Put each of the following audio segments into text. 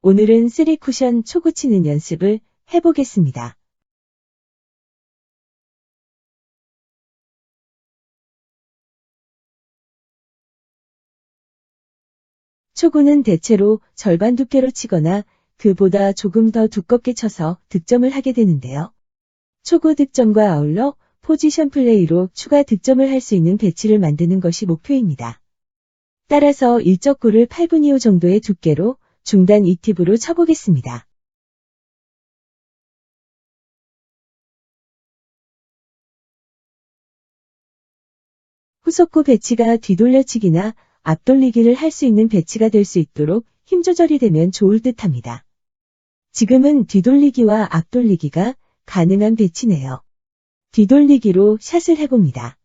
오늘은 3쿠션 초구 치는 연습을 해보겠습니다. 초구는 대체로 절반 두께로 치거나 그보다 조금 더 두껍게 쳐서 득점을 하게 되는데요. 초구 득점과 아울러 포지션 플레이로 추가 득점을 할 수 있는 배치를 만드는 것이 목표입니다. 따라서 1적구를 8분 2호 정도의 두께로 중단 2팁으로 쳐보겠습니다. 후속구 배치가 뒤돌려치기나 앞돌리기를 할 수 있는 배치가 될 수 있도록 힘 조절이 되면 좋을 듯 합니다. 지금은 뒤돌리기와 앞돌리기가 가능한 배치네요. 뒤돌리기로 샷을 해봅니다.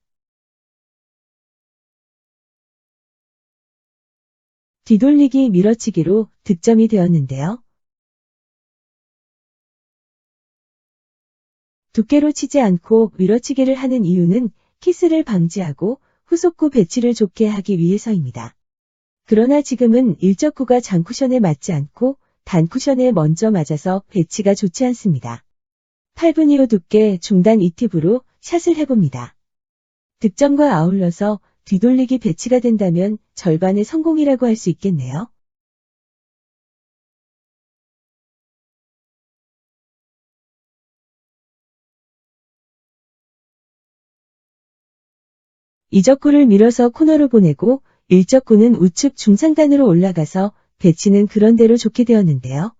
뒤돌리기 밀어치기로 득점이 되었는데요. 두께로 치지 않고 밀어치기를 하는 이유는 키스를 방지하고 후속구 배치를 좋게 하기 위해서입니다. 그러나 지금은 1적구가 장쿠션에 맞지 않고 단쿠션에 먼저 맞아서 배치가 좋지 않습니다. 8분 2호 두께 중단 2팁으로 샷을 해봅니다. 득점과 아울러서 뒤돌리기 배치가 된다면 절반의 성공이라고 할 수 있겠네요. 이적구를 밀어서 코너로 보내고 1적구는 우측 중상단으로 올라가서 배치는 그런대로 좋게 되었는데요.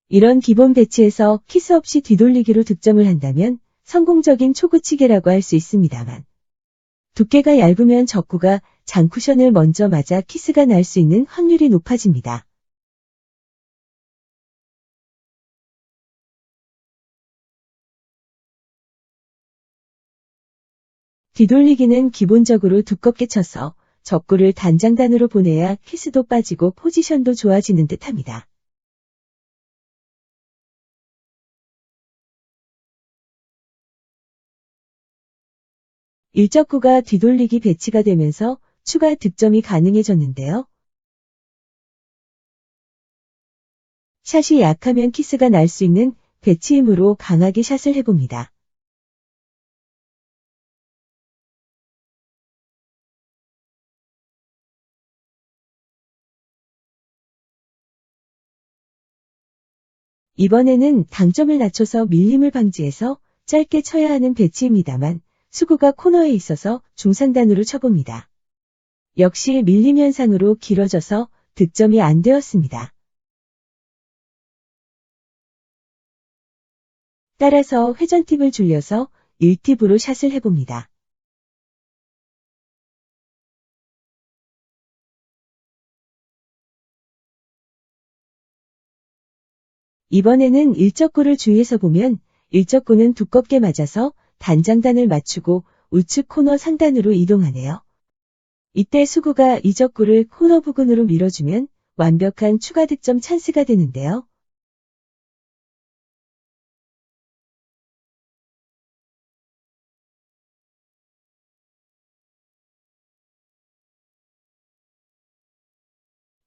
이런 기본 배치에서 키스 없이 뒤돌리기로 득점을 한다면 성공적인 초구치기라고 할 수 있습니다만 두께가 얇으면 적구가 장쿠션을 먼저 맞아 키스가 날 수 있는 확률이 높아집니다. 뒤돌리기는 기본적으로 두껍게 쳐서 적구를 단장단으로 보내야 키스도 빠지고 포지션도 좋아지는 듯 합니다. 일적구가 뒤돌리기 배치가 되면서 추가 득점이 가능해졌는데요. 샷이 약하면 키스가 날 수 있는 배치 힘으로 강하게 샷을 해봅니다. 이번에는 당점을 낮춰서 밀림을 방지해서 짧게 쳐야 하는 배치입니다만 수구가 코너에 있어서 중상단으로 쳐봅니다. 역시 밀림 현상으로 길어져서 득점이 안 되었습니다. 따라서 회전팁을 줄여서 1팁으로 샷을 해봅니다. 이번에는 일적구를 주위에서 보면 일적구는 두껍게 맞아서 단장단을 맞추고 우측 코너 상단으로 이동하네요. 이때 수구가 이적구를 코너 부근으로 밀어주면 완벽한 추가 득점 찬스가 되는데요.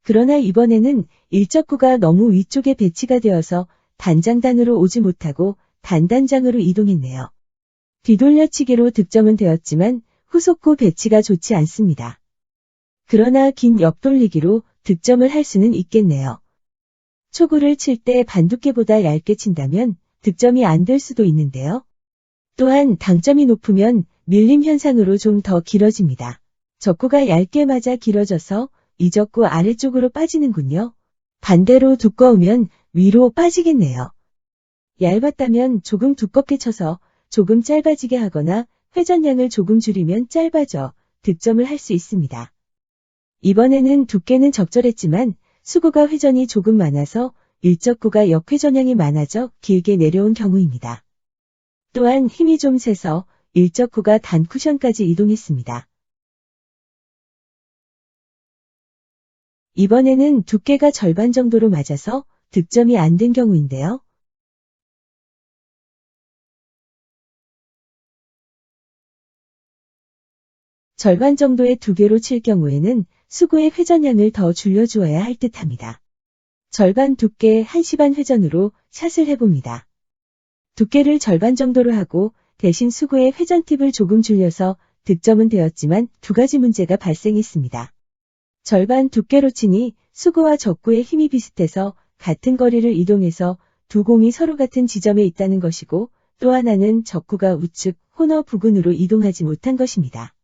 그러나 이번에는 일적구가 너무 위쪽에 배치가 되어서 단장단으로 오지 못하고 단단장으로 이동했네요. 뒤돌려치기로 득점은 되었지만 후속구 배치가 좋지 않습니다. 그러나 긴 옆돌리기로 득점을 할 수는 있겠네요. 초구를 칠 때 반두께보다 얇게 친다면 득점이 안 될 수도 있는데요. 또한 당점이 높으면 밀림 현상으로 좀 더 길어집니다. 적구가 얇게 맞아 길어져서 이적구 아래쪽으로 빠지는군요. 반대로 두꺼우면 위로 빠지겠네요. 얇았다면 조금 두껍게 쳐서 조금 짧아지게 하거나 회전량을 조금 줄이면 짧아져 득점을 할 수 있습니다. 이번에는 두께는 적절했지만 수구가 회전이 조금 많아서 일적구가 역회전량이 많아져 길게 내려온 경우입니다. 또한 힘이 좀 세서 일적구가 단쿠션까지 이동했습니다. 이번에는 두께가 절반 정도로 맞아서 득점이 안 된 경우인데요. 절반 정도의 두께로 칠 경우에는 수구의 회전량을 더 줄여주어야 할 듯합니다. 절반 두께 1시 반 회전으로 샷을 해봅니다. 두께를 절반 정도로 하고 대신 수구의 회전 팁을 조금 줄여서 득점은 되었지만 두 가지 문제가 발생했습니다. 절반 두께로 치니 수구와 적구의 힘이 비슷해서 같은 거리를 이동해서 두 공이 서로 같은 지점에 있다는 것이고 또 하나는 적구가 우측 코너 부근으로 이동하지 못한 것입니다.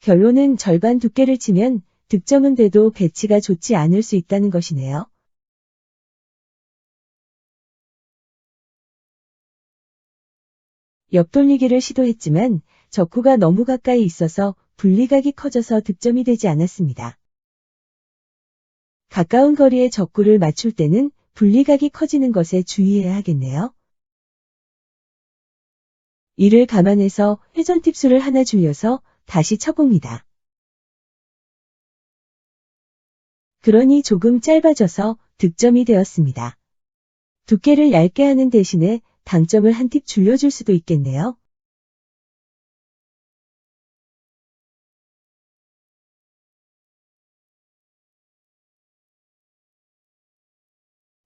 결론은 절반 두께를 치면 득점은 돼도 배치가 좋지 않을 수 있다는 것이네요. 옆돌리기를 시도했지만 적구가 너무 가까이 있어서 분리각이 커져서 득점이 되지 않았습니다. 가까운 거리에 적구를 맞출 때는 분리각이 커지는 것에 주의해야 하겠네요. 이를 감안해서 회전 팁수를 하나 줄여서 다시 쳐봅니다. 그러니 조금 짧아져서 득점이 되었습니다. 두께를 얇게 하는 대신에 당점을 한 팁 줄여줄 수도 있겠네요.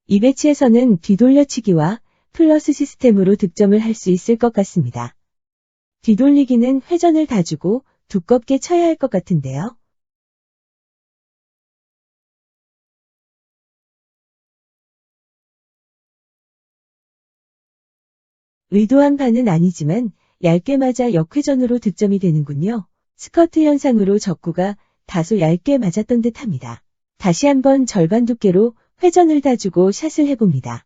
이 배치에서는 뒤돌려치기와 플러스 시스템으로 득점을 할 수 있을 것 같습니다. 뒤돌리기는 회전을 다 주고 두껍게 쳐야 할 것 같은데요. 의도한 바는 아니지만 얇게 맞아 역회전으로 득점이 되는군요. 스커트 현상으로 적구가 다소 얇게 맞았던 듯 합니다. 다시 한번 절반 두께로 회전을 다 주고 샷을 해봅니다.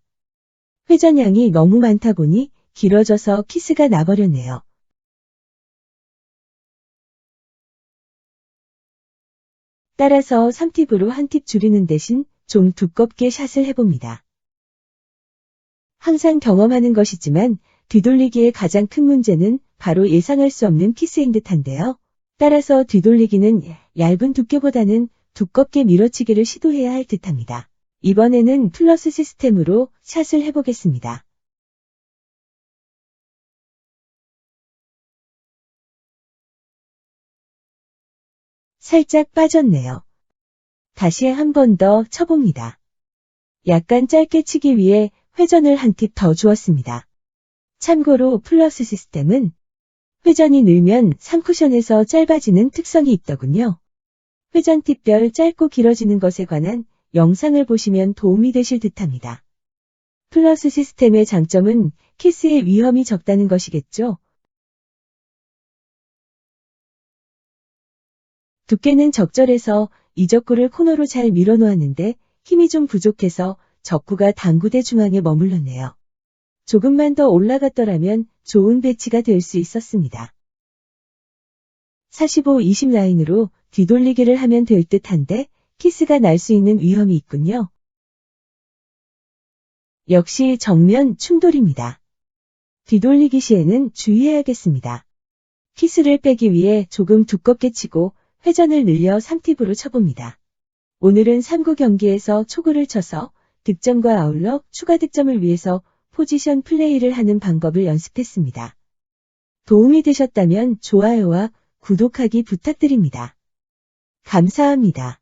회전량이 너무 많다 보니 길어져서 키스가 나버렸네요. 따라서 3팁으로 한 팁 줄이는 대신 좀 두껍게 샷을 해봅니다. 항상 경험하는 것이지만 뒤돌리기의 가장 큰 문제는 바로 예상할 수 없는 키스인 듯한데요. 따라서 뒤돌리기는 얇은 두께보다는 두껍게 밀어치기를 시도해야 할 듯합니다. 이번에는 플러스 시스템으로 샷을 해보겠습니다. 살짝 빠졌네요. 다시 한 번 더 쳐봅니다. 약간 짧게 치기 위해 회전을 한 팁 더 주었습니다. 참고로 플러스 시스템은 회전이 늘면 3쿠션에서 짧아지는 특성이 있더군요. 회전 팁별 짧고 길어지는 것에 관한 영상을 보시면 도움이 되실 듯합니다. 플러스 시스템의 장점은 키스의 위험이 적다는 것이겠죠. 두께는 적절해서 이적구를 코너로 잘 밀어놓았는데 힘이 좀 부족해서 적구가 당구대 중앙에 머물렀네요. 조금만 더 올라갔더라면 좋은 배치가 될 수 있었습니다. 45-20 라인으로 뒤돌리기를 하면 될 듯한데 키스가 날 수 있는 위험이 있군요. 역시 정면 충돌입니다. 뒤돌리기 시에는 주의해야겠습니다. 키스를 빼기 위해 조금 두껍게 치고 회전을 늘려 3팁으로 쳐봅니다. 오늘은 3구 경기에서 초구를 쳐서 득점과 아울러 추가 득점을 위해서 포지션 플레이를 하는 방법을 연습했습니다. 도움이 되셨다면 좋아요와 구독하기 부탁드립니다. 감사합니다.